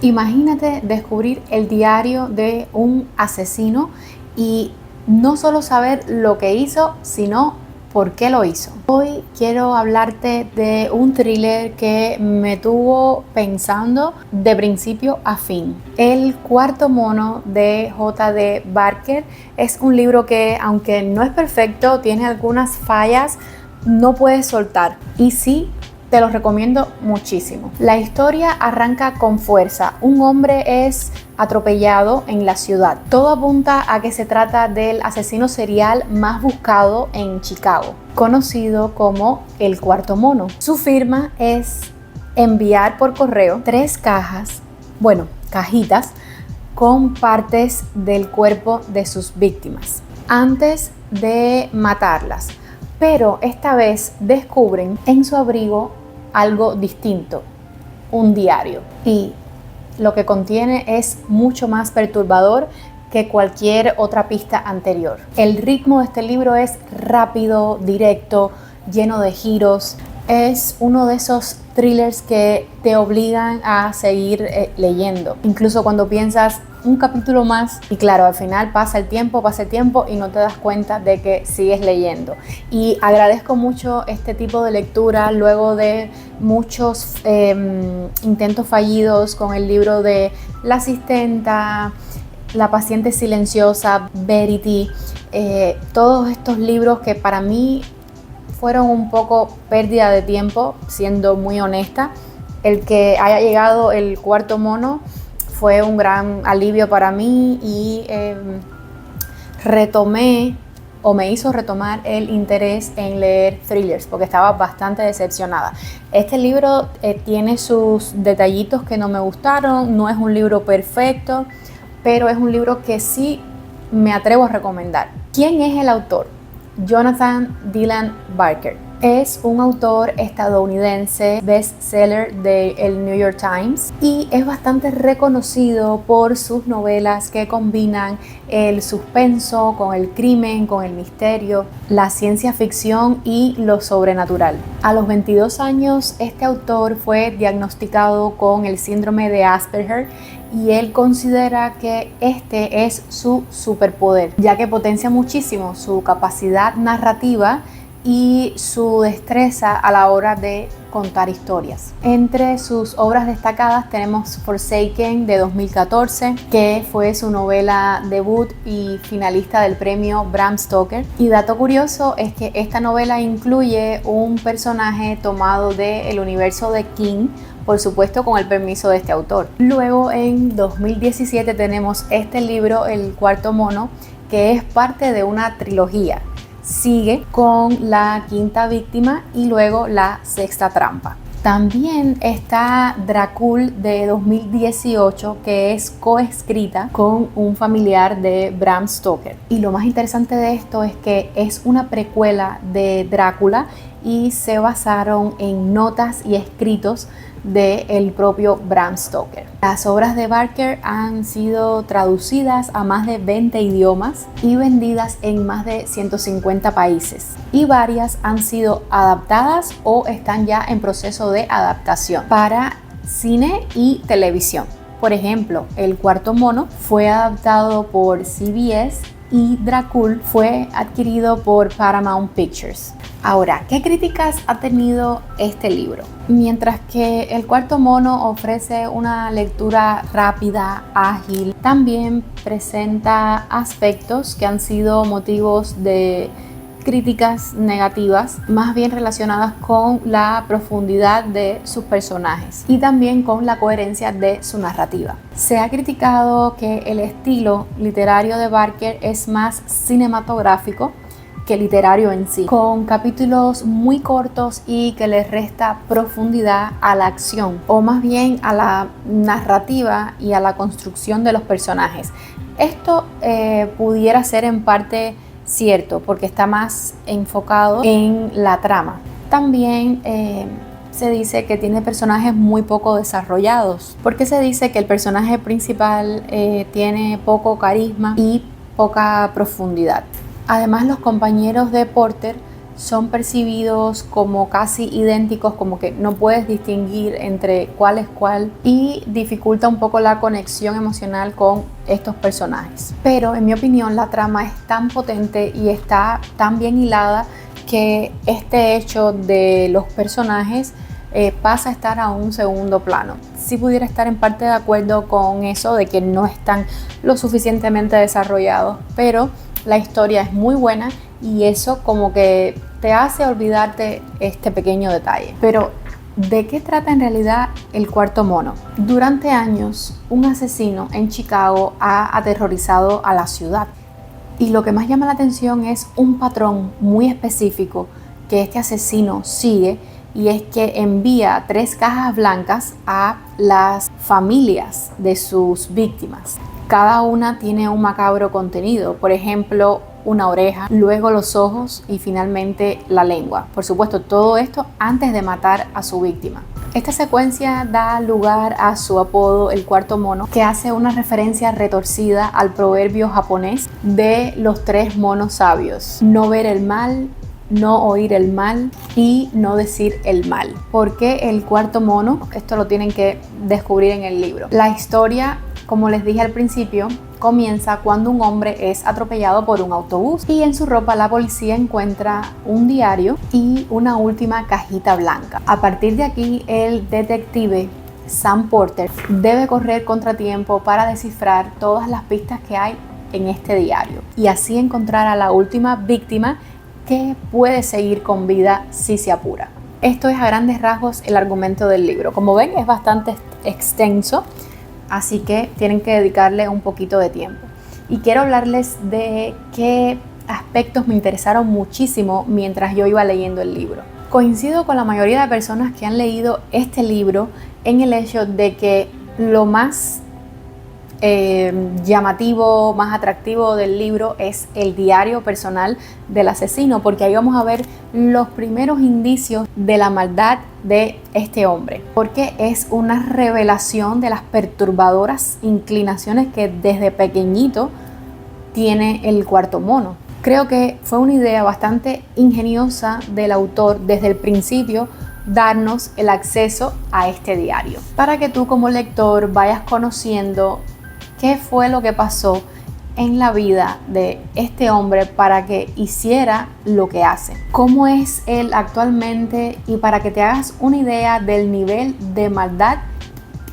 Imagínate descubrir el diario de un asesino y no solo saber lo que hizo, sino por qué lo hizo. Hoy quiero hablarte de un thriller que me tuvo pensando de principio a fin. El cuarto mono de J.D. Barker es un libro que, aunque no es perfecto, tiene algunas fallas, no puedes soltar. Y sí, te lo recomiendo muchísimo. La historia arranca con fuerza. Un hombre es atropellado en la ciudad. Todo apunta a que se trata del asesino serial más buscado en Chicago, conocido como el Cuarto Mono. Su firma es enviar por correo 3 cajitas con partes del cuerpo de sus víctimas antes de matarlas. Pero esta vez descubren en su abrigo algo distinto, un diario, y lo que contiene es mucho más perturbador que cualquier otra pista anterior. El ritmo de este libro es rápido, directo, lleno de giros. Es uno de esos thrillers que te obligan a seguir leyendo, incluso cuando piensas un capítulo más y claro, al final pasa el tiempo y no te das cuenta de que sigues leyendo. Y agradezco mucho este tipo de lectura luego de muchos intentos fallidos con el libro de La asistenta, La paciente silenciosa, Verity, todos estos libros que para mí fueron un poco pérdida de tiempo, siendo muy honesta. El que haya llegado el cuarto mono fue un gran alivio para mí y me hizo retomar el interés en leer thrillers porque estaba bastante decepcionada. Este libro tiene sus detallitos que no me gustaron, no es un libro perfecto, pero es un libro que sí me atrevo a recomendar. ¿Quién es el autor? Jonathan Dylan Barker. Es un autor estadounidense, bestseller del New York Times, y es bastante reconocido por sus novelas que combinan el suspenso con el crimen, con el misterio, la ciencia ficción y lo sobrenatural. A los 22 años, este autor fue diagnosticado con el síndrome de Asperger y él considera que este es su superpoder, ya que potencia muchísimo su capacidad narrativa y su destreza a la hora de contar historias. Entre sus obras destacadas tenemos Forsaken de 2014, que fue su novela debut y finalista del premio Bram Stoker. Y dato curioso es que esta novela incluye un personaje tomado del universo de King, por supuesto con el permiso de este autor. Luego en 2017 tenemos este libro, El Cuarto Mono, que es parte de una trilogía. Sigue con La Quinta Víctima y luego La Sexta Trampa. También está Drácula de 2018, que es coescrita con un familiar de Bram Stoker. Y lo más interesante de esto es que es una precuela de Drácula y se basaron en notas y escritos del propio Bram Stoker. Las obras de Barker han sido traducidas a más de 20 idiomas y vendidas en más de 150 países. Y varias han sido adaptadas o están ya en proceso de adaptación para cine y televisión. Por ejemplo, El Cuarto Mono fue adaptado por CBS y Drácula fue adquirido por Paramount Pictures. Ahora, ¿qué críticas ha tenido este libro? Mientras que El Cuarto Mono ofrece una lectura rápida, ágil, también presenta aspectos que han sido motivos de críticas negativas, más bien relacionadas con la profundidad de sus personajes y también con la coherencia de su narrativa. Se ha criticado que el estilo literario de Barker es más cinematográfico que literario en sí, con capítulos muy cortos y que les resta profundidad a la acción, o más bien a la narrativa y a la construcción de los personajes. Esto pudiera ser en parte cierto, porque está más enfocado en la trama. También se dice que tiene personajes muy poco desarrollados, porque se dice que el personaje principal tiene poco carisma y poca profundidad. Además, los compañeros de Porter son percibidos como casi idénticos, como que no puedes distinguir entre cuál es cuál, y dificulta un poco la conexión emocional con estos personajes. Pero en mi opinión la trama es tan potente y está tan bien hilada que este hecho de los personajes pasa a estar a un segundo plano. Sí pudiera estar en parte de acuerdo con eso de que no están lo suficientemente desarrollados, pero la historia es muy buena y eso como que te hace olvidarte este pequeño detalle. Pero ¿de qué trata en realidad El Cuarto Mono? Durante años, un asesino en Chicago ha aterrorizado a la ciudad. Y lo que más llama la atención es un patrón muy específico que este asesino sigue, y es que envía 3 cajas blancas a las familias de sus víctimas. Cada una tiene un macabro contenido, por ejemplo, una oreja, luego los ojos y finalmente la lengua. Por supuesto, todo esto antes de matar a su víctima. Esta secuencia da lugar a su apodo, El Cuarto Mono, que hace una referencia retorcida al proverbio japonés de los 3 monos sabios: no ver el mal, no oír el mal y no decir el mal. ¿Por qué el cuarto mono? Esto lo tienen que descubrir en el libro. La historia, como les dije al principio, comienza cuando un hombre es atropellado por un autobús y en su ropa la policía encuentra un diario y una última cajita blanca. A partir de aquí, el detective Sam Porter debe correr contratiempo para descifrar todas las pistas que hay en este diario y así encontrar a la última víctima, que puede seguir con vida si se apura. Esto es a grandes rasgos el argumento del libro. Como ven, es bastante extenso, así que tienen que dedicarle un poquito de tiempo. Y quiero hablarles de qué aspectos me interesaron muchísimo mientras yo iba leyendo el libro. Coincido con la mayoría de personas que han leído este libro en el hecho de que lo más llamativo, más atractivo del libro es el diario personal del asesino, porque ahí vamos a ver los primeros indicios de la maldad de este hombre, porque es una revelación de las perturbadoras inclinaciones que desde pequeñito tiene el cuarto mono. Creo que fue una idea bastante ingeniosa del autor desde el principio darnos el acceso a este diario, para que tú como lector vayas conociendo qué fue lo que pasó en la vida de este hombre para que hiciera lo que hace, cómo es él actualmente, y para que te hagas una idea del nivel de maldad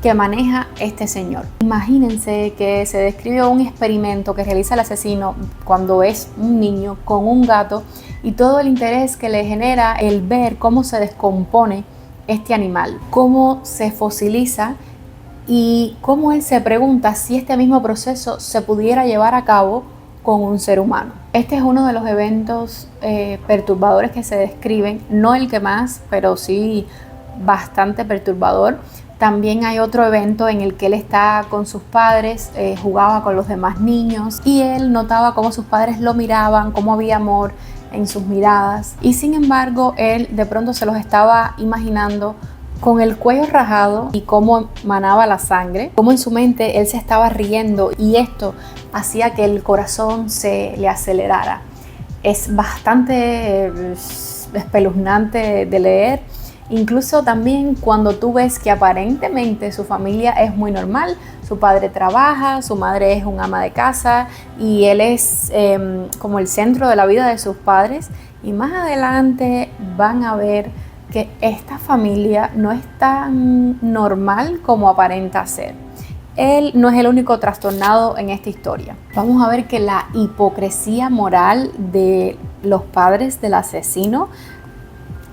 que maneja este señor. Imagínense que se describe un experimento que realiza el asesino cuando es un niño con un gato y todo el interés que le genera el ver cómo se descompone este animal, cómo se fosiliza, y cómo él se pregunta si este mismo proceso se pudiera llevar a cabo con un ser humano. Este es uno de los eventos perturbadores que se describen, no el que más, pero sí bastante perturbador. También hay otro evento en el que él está con sus padres, jugaba con los demás niños y él notaba cómo sus padres lo miraban, cómo había amor en sus miradas, y sin embargo él de pronto se los estaba imaginando con el cuello rajado y cómo manaba la sangre, cómo en su mente él se estaba riendo y esto hacía que el corazón se le acelerara. Es bastante espeluznante de leer, incluso también cuando tú ves que aparentemente su familia es muy normal, su padre trabaja, su madre es un ama de casa y él es como el centro de la vida de sus padres, y más adelante van a ver que esta familia no es tan normal como aparenta ser. Él no es el único trastornado en esta historia. Vamos a ver que la hipocresía moral de los padres del asesino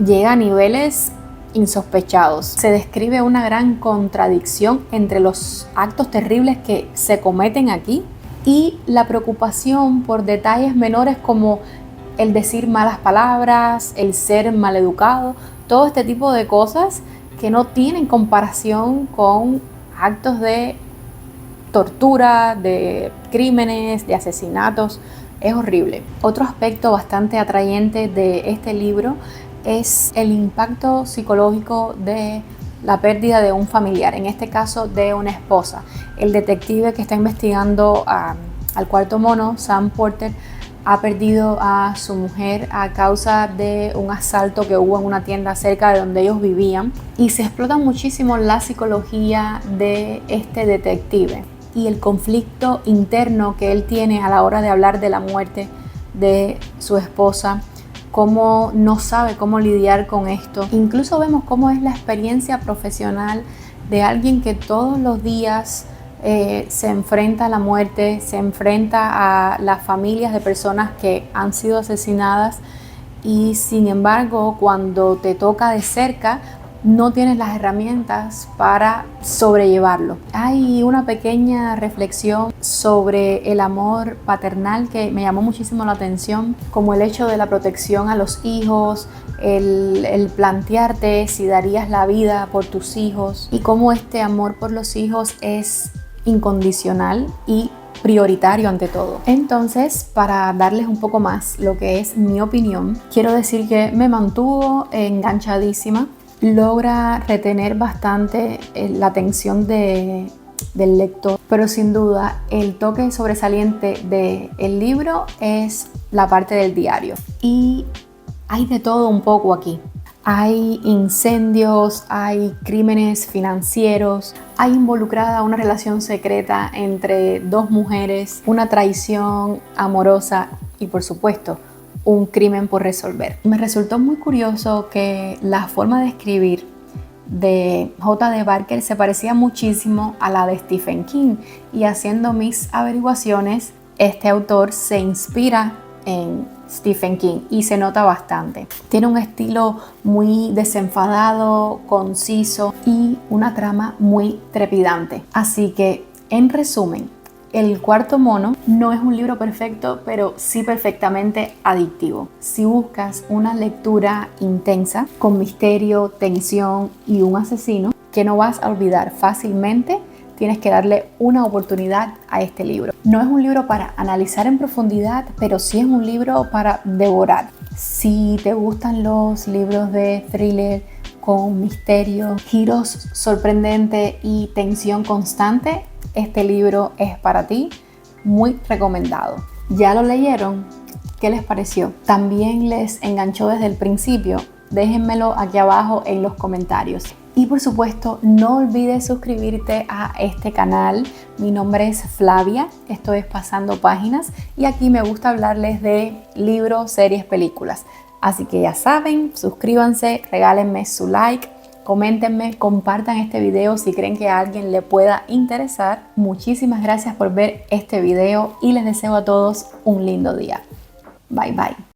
llega a niveles insospechados. Se describe una gran contradicción entre los actos terribles que se cometen aquí y la preocupación por detalles menores como el decir malas palabras, el ser maleducado, todo este tipo de cosas que no tienen comparación con actos de tortura, de crímenes, de asesinatos. Es horrible. Otro aspecto bastante atrayente de este libro es el impacto psicológico de la pérdida de un familiar, en este caso de una esposa. El detective que está investigando al cuarto mono, Sam Porter, ha perdido a su mujer a causa de un asalto que hubo en una tienda cerca de donde ellos vivían, y se explota muchísimo la psicología de este detective y el conflicto interno que él tiene a la hora de hablar de la muerte de su esposa, cómo no sabe cómo lidiar con esto. Incluso vemos cómo es la experiencia profesional de alguien que todos los días se enfrenta a la muerte, se enfrenta a las familias de personas que han sido asesinadas, y sin embargo cuando te toca de cerca no tienes las herramientas para sobrellevarlo. Hay una pequeña reflexión sobre el amor paternal que me llamó muchísimo la atención, como el hecho de la protección a los hijos, el plantearte si darías la vida por tus hijos, y cómo este amor por los hijos es incondicional y prioritario ante todo. Entonces, para darles un poco más lo que es mi opinión, quiero decir que me mantuvo enganchadísima. Logra retener bastante la atención del lector, pero sin duda el toque sobresaliente del libro es la parte del diario. Y hay de todo un poco aquí. Hay incendios, hay crímenes financieros, hay involucrada una relación secreta entre dos mujeres, una traición amorosa y, por supuesto, un crimen por resolver. Me resultó muy curioso que la forma de escribir de J.D. Barker se parecía muchísimo a la de Stephen King, y haciendo mis averiguaciones, este autor se inspira en Stephen King y se nota bastante. Tiene un estilo muy desenfadado, conciso y una trama muy trepidante. Así que, en resumen, El cuarto mono no es un libro perfecto, pero sí perfectamente adictivo. Si buscas una lectura intensa, con misterio, tensión y un asesino que no vas a olvidar fácilmente, tienes que darle una oportunidad a este libro. No es un libro para analizar en profundidad, pero sí es un libro para devorar. Si te gustan los libros de thriller con misterio, giros sorprendentes y tensión constante, este libro es para ti, muy recomendado. ¿Ya lo leyeron? ¿Qué les pareció? ¿También les enganchó desde el principio? Déjenmelo aquí abajo en los comentarios. Y por supuesto, no olvides suscribirte a este canal. Mi nombre es Flavia, esto es Pasando Páginas y aquí me gusta hablarles de libros, series, películas. Así que ya saben, suscríbanse, regálenme su like, coméntenme, compartan este video si creen que a alguien le pueda interesar. Muchísimas gracias por ver este video y les deseo a todos un lindo día. Bye bye.